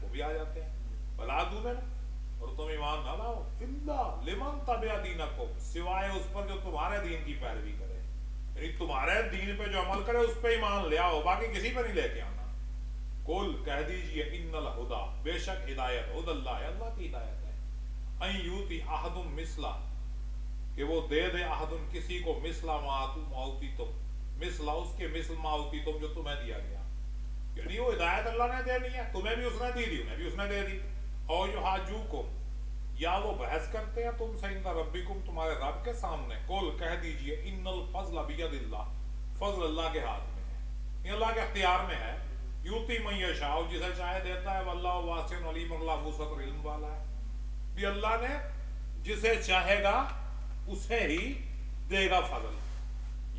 وہ بھی آ جاتے ہیں بلا دوں میں اور تم ایمان نہ لاؤ الا لمن تبع دینکم سوائے اس پر جو تمہارے دین کی پیروی کرے، یعنی تمہارے دین پہ جو عمل کرے اس پہ ایمان لے آؤ، باقی کسی پہ نہیں لے کے آنا۔ قل کہہ دیجئے ان الہدی بے شک ہدایت ہد اللہ ہے، اللہ کی ہدایت ہے، ان یوتی احد مثلا کہ وہ دے دے احد کسی کو مثلا ما اوتی تم مثلا اس کے مثل ما اوتی تم جو تمہیں دیا گیا، یعنی وہ ہدایت اللہ نے دینی ہے، تمہیں بھی اس نے دی دی انہیں بھی اس نے دے دی۔ اور یحاجوکم یا وہ بحث کرتے ہیں تم سے عند ربکم تمہارے رب کے سامنے، قل کہہ دیجئے ان الفضل بید اللہ فضل اللہ کے ہاتھ میں ہے، یہ اللہ کے اختیار میں ہے، یوتی من یشاء جسے چاہے دیتا ہے، واللہ واسع علیم اللہ وسعت اور علم والا ہے، بھی اللہ نے جسے چاہے گا اسے ہی دے گا فضل،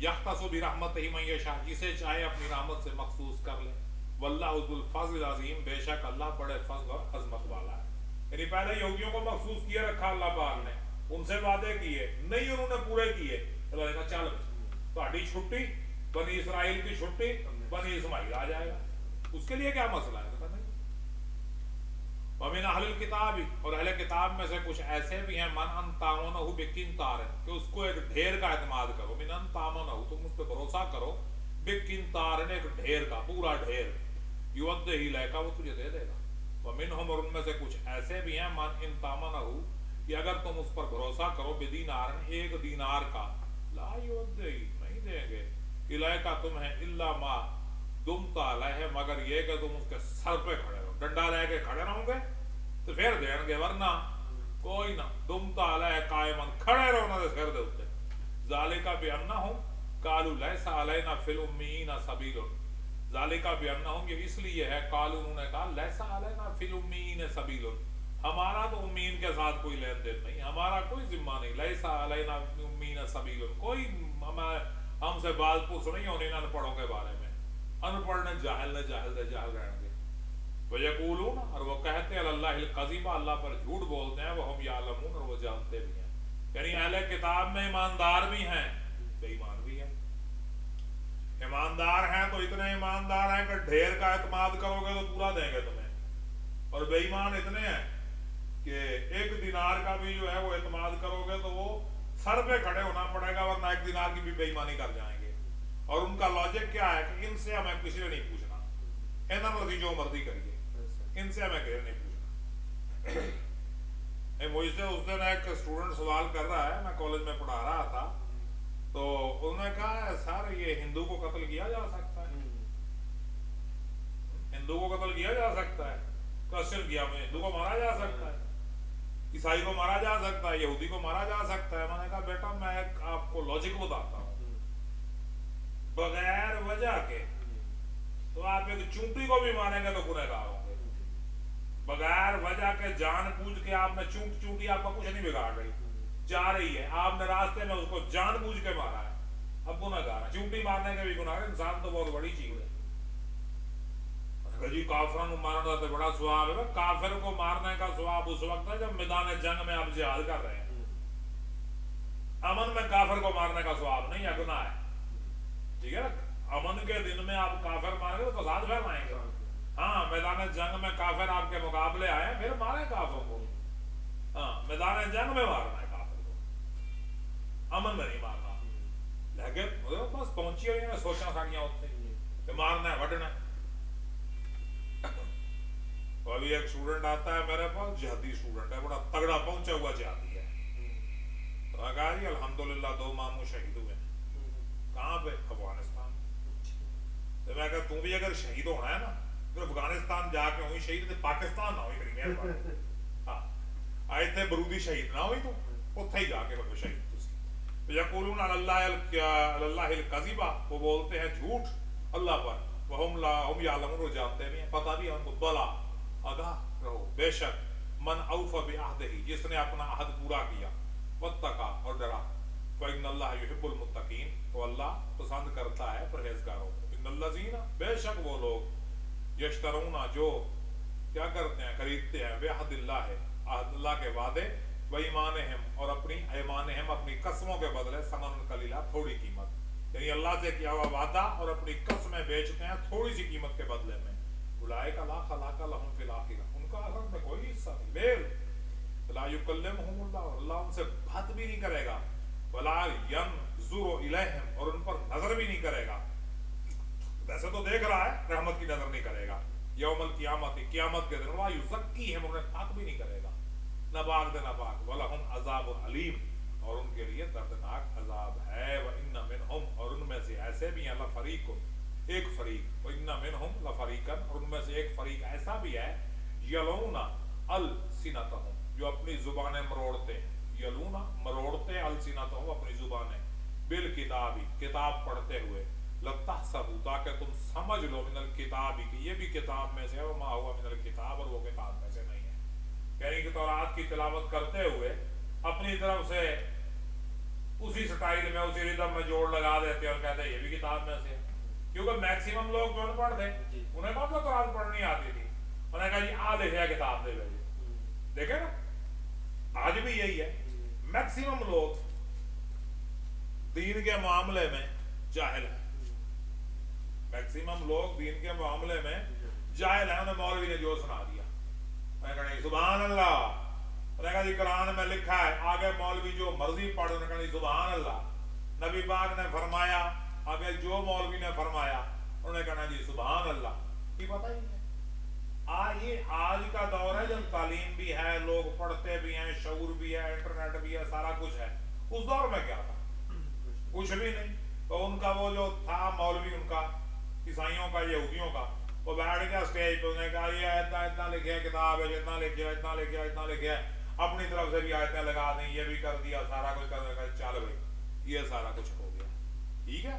یختص برحمتہ من یشاء جسے چاہے اپنی رحمت سے مخصوص کر لے، واللہ ذو الفضل العظیم بے شک اللہ بڑے فضل اور عظمت والا ہے۔ یعنی پہلے یہودیوں کو مخصوص کیے رکھا اللہ پاک نے، ان سے وعدے کیے نہیں انہوں نے پورے کیے، اللہ نے کہا چل تہاڈی چھٹی بنی اسرائیل کی چھٹی بنی اسماعیل آ جائے گا، اس کے لیے کیا مسئلہ ہے؟ وَمِنْ أَهْلِ الْكِتَابِ اور اہل کتاب میں سے کچھ ایسے بھی ہیں من أَن تَأْمَنَهُ بِقِنْطَارٍ کہ اس کو ایک ڈھیر کا اعتماد کرو، من أَن تَأْمَنَهُ تم اس پہ بھروسہ کرو، بِقِنْطَارٍ ایک ڈھیر کا پورا ڈھیر، يُوَدِّهِ إِلَيْكَ وہ تجھے دے دے گا، وَمِنْهُمْ اور ان میں سے کچھ ایسے بھی ہیں من إِن تَأْمَنَهُ کہ اگر تم اس پر بھروسہ کرو بدینار ایک دینار کا لا يُوَدِّهِ نہیں دیں گے إِلَيْكَ تمہیں إِلَّا مَا دُمْتَ عَلَيْهِ مگر یہ کہ تم اس کے سر پہ کھڑے رہو، ڈنڈا لے کے کھڑے رہو گے تو پھر دیں گے، ورنہ کوئی نہ، دُمْتَ عَلَيْهِ قَائِمًا کھڑے رہو نہ سر دے اتے، ذَلِكَ بِأَنَّهُمْ قَالُوا لَيْسَ عَلَيْنَا فِي الْأُمِّيِّينَ سَبِيلٌ ذَلِكَ بِأَنَّهُمْ یہ اس لیے ہے قالوا انہوں نے کہا لَيْسَ عَلَيْنَا فِي الْأُمِّيِّينَ سَبِيلٌ ہمارا تو امین کے ساتھ کوئی لین دین نہیں، ہمارا کوئی ذمہ نہیں، لَيْسَ عَلَيْنَا فِي الْأُمِّيِّينَ سَبِيلٌ کوئی ہم سے باز پوچھ نہیں ہونی ان پڑھوں کے بارے میں، ان پڑھ نے جاہل جاہل رہیں گے، وَيَقُولُونَ اور وہ کہتے ہیں اللہ القذیبہ اللہ پر جھوٹ بولتے ہیں، وَهُمْ يَعْلَمُونَ اور وہ جانتے بھی ہیں، یعنی اہل کتاب میں ایماندار بھی ہیں بے ایمان بھی ہیں، ایماندار ہیں تو اتنے ایماندار ہیں کہ ڈھیر کا اعتماد کرو گے تو پورا دیں گے تمہیں، اور بے ایمان اتنے ہیں کہ ایک دینار کا بھی جو ہے وہ اعتماد کرو گے تو وہ سر پہ کھڑے ہونا پڑے گا ورنہ ایک دینار کی بھی بے ایمانی کر جائیں گے، اور ان کا لاجک کیا ہے کہ ان سے ہمیں کسی نے نہیں پوچھنا، انہوں مرضی جو مرضی کریے، ان سے ہمیں کسی نہیں پوچھنا۔ مجھ سے اس دن ایک اسٹوڈنٹ سوال کر رہا ہے، میں کالج میں پڑھا رہا تھا، تو انہوں نے کہا سر یہ ہندو کو قتل کیا جا سکتا ہے، ہندو کو قتل کیا جا سکتا ہے، کوشچن کیا میں ہندو کو مارا جا سکتا ہے، عیسائی کو مارا جا سکتا ہے، یہودی کو مارا جا سکتا ہے، میں نے کہا بیٹا میں ایک آپ کو لاجک بتاتا ہوں، بغیر وجہ کے تو آپ ایک چونٹی کو بھی ماریں گے تو گنہگار ہوں گے، بغیر وجہ کے جان بوجھ کے آپ نے چونٹی آپ کا کچھ نہیں بگاڑ رہی، جا رہی ہے آپ نے راستے میں اس کو جان بوجھ کے مارا ہے، اب گنہگار ہے، چونٹی مارنے کے بھی گناہ، انسان تو بہت بڑی چیز ہے، جی کافروں کو مارنا تو بڑا ثواب ہے، کافر کو مارنے کا ثواب اس وقت ہے جب میدان جنگ میں آپ جہاد کر رہے ہیں، امن میں کافر کو مارنے کا ثواب نہیں ہے، گناہ ہے، ٹھیک ہے نا، امن کے دن میں آپ کافر ماریں گے تو فساد پھیلائیں گے، ہاں میدان جنگ میں کافر آپ کے مقابلے آئے پھر ماریں کافروں کو، ہاں میدان جنگ میں مارنا ہے کافر کو، امن میں نہیں مارنا، لیکن بس پہنچی ہوئی ہیں سوچنا ساڑیاں ہوتے کہ مارنا ہے وڈنا ہے۔ تو ابھی ایک اسٹوڈنٹ آتا ہے میرے پاس، جہادی اسٹوڈنٹ ہے، بڑا تگڑا پہنچا ہوا جہادی ہے، تو میں کہا جی الحمدللہ 2 ماموں شہید ہوئے ہیں، کہاں پہ؟ افغانستان، تو میں کہا تم بھی اگر شہید ہونا ہے نا پھر افغانستان جا کے ہوئی شہید تو پاکستان نہ ہوئی میری مہربانی، ہاں آئے تھے برودی شہید نہ ہوئی تو اتھے ہی جا کے ہوئے شہید تسی، یقولون علی اللہ الکذبہ وہ بولتے ہیں جھوٹ اللہ پر، وہم یعلمون وہ جانتے بھی ہیں، پتہ بھی ہے ان کو، بلا آگاہ رہو، بے شک من اوفی بعہدہ جس نے اپنا عہد پورا کیا، واتقی اور ڈرا، فإن اللہ یحب المتقین تو اللہ پسند کرتا ہے پرہیزگاروں کو، ان الذین بے شک وہ لوگ یشترون جو کیا کرتے ہیں خریدتے ہیں بعہد اللہ عہد اللہ کے وعدے، وایمانہم اور اپنی ایمانہم اپنی قسموں کے بدلے ثمن قلیلا تھوڑی قیمت، یعنی اللہ سے کیا ہوا وعدہ اور اپنی قسمیں بیچتے ہیں تھوڑی سی قیمت کے بدلے میں، اولئک لا خلاق لهم فی الآخرہ، ان کا آخرت میں کوئی حصہ نہیں. ویل لا یکلمہم اللہ، اللہ ان سے بات بھی نہیں کرے گا. ولا ینظر الیہم، اور ان پر نظر بھی نہیں کرے گا. ویسے تو دیکھ رہا ہے، رحمت کی نظر نہیں کرے گا. یوم القیامت، قیامت کے دن ولا یزکیہم، انہیں پاک بھی نہیں کرے گا، نہ پاک دے نہ پاک. ولہم عذاب علیم، اور ان کے لیے دردناک عذاب ہے. وَإِنَّ مِنْهُمْ، اور ان میں سے ایسے بھی ہیں، لَفَرِيقٌ، ایک فریق. وَإِنَّ مِنْهُمْ لَفَرِيقًا، اور ان میں سے ایک فریق ایسا بھی ہے، یلون السنتہم، جو اپنی زبانیں مروڑتے ہیں. یلون، مروڑتے، السنتہم، اپنی زبانیں، بالکتاب، کتاب پڑھتے ہوئے. لَتَحْسَبُوا، تاکہ تم سمجھ لو، من الکتاب، کہ یہ بھی کتاب میں سے ہے. وَمَا هُوَ من الکتاب، اور وہ کتاب میں سے نہیں ہے. یعنی کہ تورات کی تلاوت کرتے ہوئے اپنی طرف سے اسی سٹائل میں، اسی ریدم میں جوڑ لگا دیتے اور کہتے ہیں یہ بھی کتاب میں سے ہے. کیونکہ میکسیمم لوگ جو ان پڑھ تھے، انہیں کون سا تورات پڑھنی آتی تھی. انہوں نے کہا جی آ لکھے کتاب دے بھائی. دیکھیں نا، آج بھی یہی ہے. میکسیمم لوگ دین کے معاملے میں جاہل ہیں. میکسیمم لوگ دین کے معاملے میں جاہل ہیں. انہیں مولوی نے جو سنا دیا، انہیں کہا سبحان اللہ. انہیں کہا جی قرآن میں لکھا ہے، آگے مولوی جو مرضی پڑھ. انہیں کہا جی سبحان اللہ. نبی پاک نے فرمایا، آگے جو مولوی نے فرمایا انہوں نے کہنا جی سبحان اللہ. کی پتہ ہی ہے. آج کا دور ہے جب تعلیم بھی ہے، لوگ پڑھتے بھی ہیں، شعور بھی ہے، انٹرنیٹ بھی ہے، سارا کچھ ہے. اس دور میں کیا تھا؟ کچھ بھی نہیں. تو ان کا وہ جو تھا مولوی، ان کا عیسائیوں کا، یہودیوں کا، وہ بیٹھ گیا اسٹیج پہ. انہوں نے کہا یہ اتنا لکھے کتاب ہے، اتنا لکھے، اتنا لکھے، اتنا لکھے، اپنی طرف سے بھی آیتیں لگا دیں، یہ بھی کر دیا، سارا کچھ کر دیا. چل بھائی یہ سارا کچھ ہو گیا. ٹھیک ہے.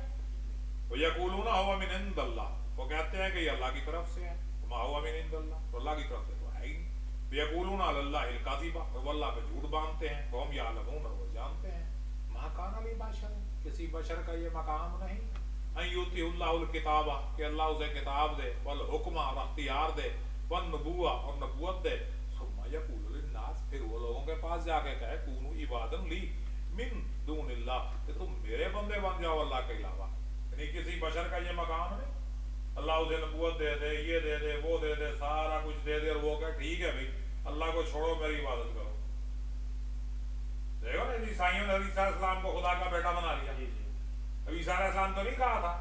وَيَقُولُونَ هُوَ مِنْ عِنْدِ اللَّهِ، وہ کہتے ہیں کہ یہ اللہ کی طرف سے ہے. وَمَا هُوَ مِنْ عِنْدِ اللَّهِ، تو اللہ کی طرف سے تو ہے ہی نہیں. وَيَقُولُونَ عَلَى اللَّهِ الْكَذِبَ، اور وہ اللہ پہ جھوٹ باندھتے ہیں. وَهُمْ يَعْلَمُونَ، اور وہ جانتے ہیں. مَا كَانَ لِبَشَرٍ، کسی بشر کا یہ مقام نہیں، ان یؤتیہ اللہ الکتاب، کہ اللہ اسے کتاب دے، والحکم، اور اختیار دے، والنبوہ، اور نبوت دے. ثم یقول للناس، پھر وہ لوگوں کے پاس جا کے کہے کونوا عبادا لی من دون اللہ، کہ تم میرے بندے بن جاؤ اللہ کے علاوہ. یعنی کسی بشر کا یہ مقام ہے. اللہ اسے نبوت دے دے، یہ دے دے، وہ دے دے، سارا کچھ دے دے، اور وہ کہے ٹھیک ہے بھائی اللہ کو چھوڑو، میری عبادت کرو. دیکھو نا، عیسائیوں نے عیسیٰ علیہ السلام کو خدا کا بیٹا بنا لیا. ابھی عیسیٰ علیہ السلام تو نہیں کہا تھا،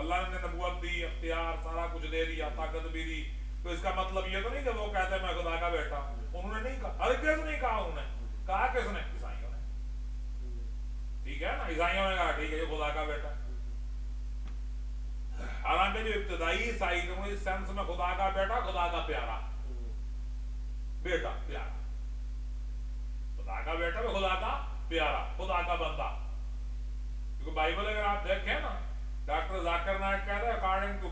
اللہ نے نبوت دی، اختیار، سارا کچھ دے دیا، طاقت بھی دی. تو اس کا مطلب یہ تو نہیں کہ وہ کہتے ہیں میں خدا کا بیٹا. انہوں نے نہیں کہا، ہرگز نہیں کہا. انہوں نے کہا کس نے؟ عیسائیوں نے. ٹھیک ہے نا، عیسائیوں نے کہا ٹھیک ہے یہ خدا کا بیٹا. حالانکہ جو ابتدائی عیسائی تھے اس سینس میں خدا کا بیٹا، خدا کا پیارا بیٹا، پیارا خدا کا بیٹا، خدا کا پیارا، خدا کا بندہ. کیونکہ بائبل اگر آپ دیکھیں نا، ڈاکٹر ذاکر نائک کہتے ہیں according to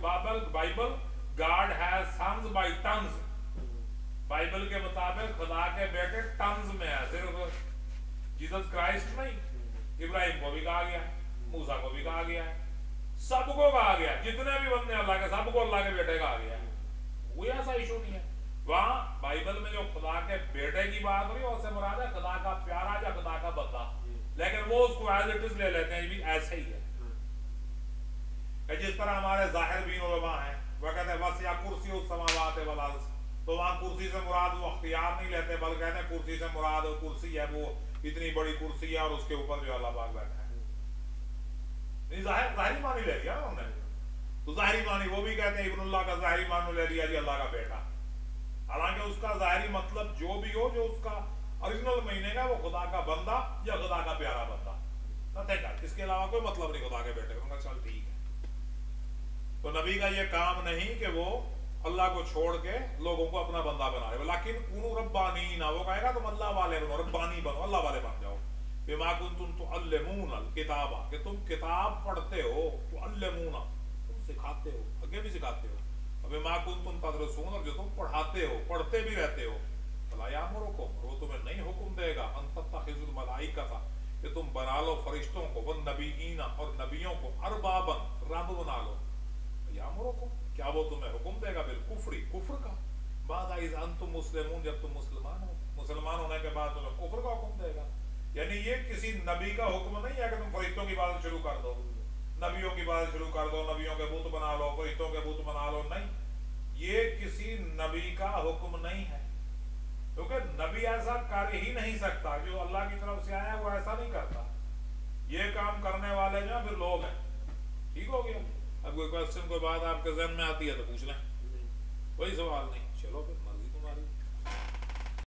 Bible God has sons by tons. Bible کے مطابق خدا کے بیٹے ٹنز میں ہے. صرف جیسس کرائسٹ نہیں، ابراہیم کو بھی کہا گیا ہے، موسیٰ کو بھی کہا گیا ہے، سب کو کہا گیا ہے. جتنے بھی بندے اللہ کے، سب کو اللہ کے بیٹے کہا گیا ہے. کوئی ایسا ایشو نہیں ہے. وہاں بائبل میں جو خدا کے بیٹے کی بات ہو رہی ہے اس سے مراد ہے خدا کا پیارا یا خدا کا بندہ. لیکن وہ اس کو ایز اٹ از لے لیتے ہیں بھی ایسے ہی ہے. کہ جس طرح ہمارے ظاہر بین علماء ہیں، وہ کہتے ہیں وسع کرسی السماوات والارض، تو وہاں کرسی سے مراد وہ اختیار نہیں لیتے، بلکہ کہتے ہیں کرسی سے مراد کرسی ہے، وہ اتنی بڑی کرسی ہے اور اس کے اوپر جو اللہ پاک بیٹھا ہے. ظاہری معنی لے لیا نا انہوں نے. تو ظاہری معنی وہ بھی کہتے ہیں ابن اللہ کا ظاہری معنی لے لیا جی اللہ کا بیٹا. حالانکہ اس کا ظاہری مطلب جو بھی ہو، جو اس کا اوریجنل معنی ہے وہ خدا کا بندہ یا خدا کا پیارا بندہ. اس کے علاوہ کوئی مطلب نہیں خدا کے بیٹے کا. چل ٹھیک ہے. تو نبی کا یہ کام نہیں کہ وہ اللہ کو چھوڑ کے لوگوں کو اپنا بندہ بنا رہے. لیکن کونوا ربانین، وہ کہے گا تم اللہ والے بنو، ربانی بنو، اللہ والے بن جاؤ. بما کنتم تعلمون الکتاب، کہ تم کتاب پڑھتے ہو، تعلمون تم سکھاتے ہو، آگے بھی سکھاتے ہو. بما کنتم تدرسون، اور جو تم پڑھاتے ہو، پڑھتے بھی رہتے ہو. فلا یامرکم، وہ تمہیں نہیں حکم دے گا ان تتخذوا الملائکۃ، کہ تم بنا لو فرشتوں کو، والنبیین، اور نبیوں کو، اربابا، رب بنا لو. یامرکم، کیا وہ تمہیں حکم دے گا بالکفر، کفر کا، بعد اذ انتم مسلمون، جب تم مسلمان ہو. مسلمان ہونے کے بعد تمہیں کفر کا حکم دے گا. یعنی یہ کسی نبی کا حکم نہیں ہے کہ تم فرشتوں کی عبادت شروع کر دو، نبیوں کی عبادت شروع کر دو، نبیوں کے بت بنا لو، فرشتوں کے بت بنا لو. نہیں، یہ کسی نبی کا حکم نہیں ہے، کیونکہ نبی ایسا کر ہی نہیں سکتا، جو اللہ کی طرف سے آیا ہے وہ ایسا نہیں کرتا، یہ کام کرنے والے جو ہیں پھر لوگ ہیں۔ ٹھیک ہو گیا؟ اب کوئی کوشچن کوئی بات آپ کے ذہن میں آتی ہے تو پوچھ لیں، کوئی سوال نہیں، چلو پھر